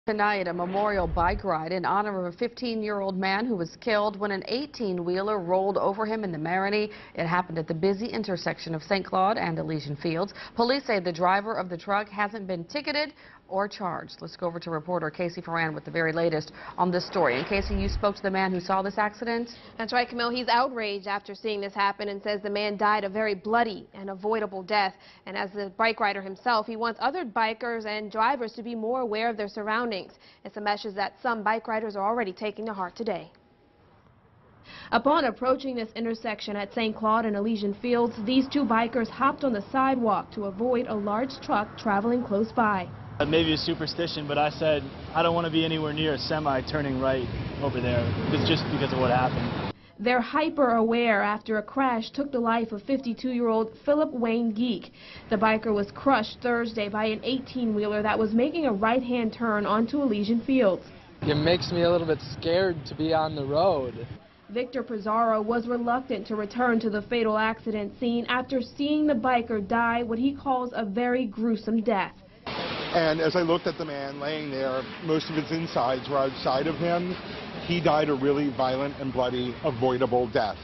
Tonight, a memorial bike ride in honor of a 15-year-old man who was killed when an 18-wheeler rolled over him in the Marigny. It happened at the busy intersection of St. Claude and Elysian Fields. Police say the driver of the truck hasn't been ticketed or charged. Let's go over to reporter Casey Ferran with the very latest on this story. And Casey, you spoke to the man who saw this accident? That's right, Camille. He's outraged after seeing this happen and says the man died a very bloody and avoidable death. And as the bike rider himself, he wants other bikers and drivers to be more aware of their surroundings. It's a message that some bike riders are already taking to heart today. Upon approaching this intersection at St. Claude and Elysian Fields, these two bikers hopped on the sidewalk to avoid a large truck traveling close by. Maybe a superstition, but I said I don't want to be anywhere near a semi turning right over there. It's just because of what happened. They're hyper aware after a crash took the life of 52-year-old Philip Wayne Geek. The biker was crushed Thursday by an 18-wheeler that was making a right-hand turn onto Elysian Fields. It makes me a little bit scared to be on the road. Victor Pizarro was reluctant to return to the fatal accident scene after seeing the biker die what he calls a very gruesome death. And as I looked at the man laying there, most of his insides were outside of him. He died a really violent and bloody, avoidable death.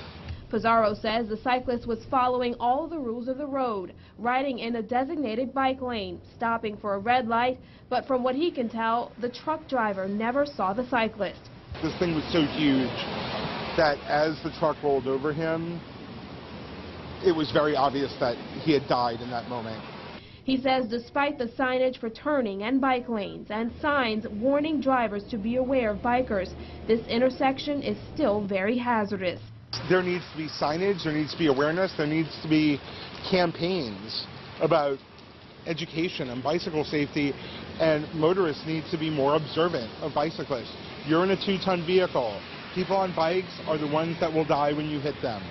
Pizarro says the cyclist was following all the rules of the road, riding in a designated bike lane, stopping for a red light, but from what he can tell, the truck driver never saw the cyclist. This thing was so huge that as the truck rolled over him, it was very obvious that he had died in that moment. He says despite the signage for turning and bike lanes and signs warning drivers to be aware of bikers, this intersection is still very hazardous. There needs to be signage, there needs to be awareness, there needs to be campaigns about education and bicycle safety, and motorists need to be more observant of bicyclists. You're in a 2-ton vehicle. People on bikes are the ones that will die when you hit them.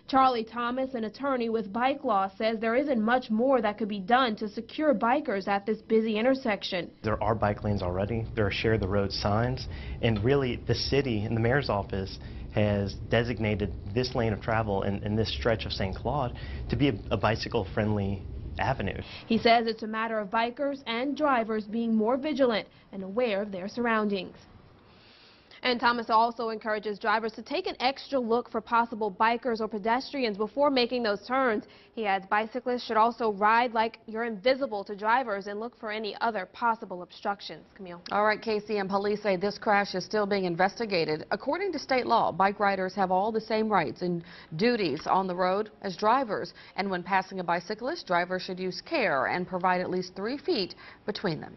Charlie Thomas, an attorney with Bike Law, says there isn't much more that could be done to secure bikers at this busy intersection. There are bike lanes already. There are share the road signs, and really the city and the mayor's office has designated this lane of travel and this stretch of St. Claude to be a bicycle-friendly avenue. He says it's a matter of bikers and drivers being more vigilant and aware of their surroundings. And Thomas also encourages drivers to take an extra look for possible bikers or pedestrians before making those turns. He adds bicyclists should also ride like you're invisible to drivers and look for any other possible obstructions. Camille. All right, Casey, and police say this crash is still being investigated. According to state law, bike riders have all the same rights and duties on the road as drivers. And when passing a bicyclist, drivers should use care and provide at least 3 feet between them.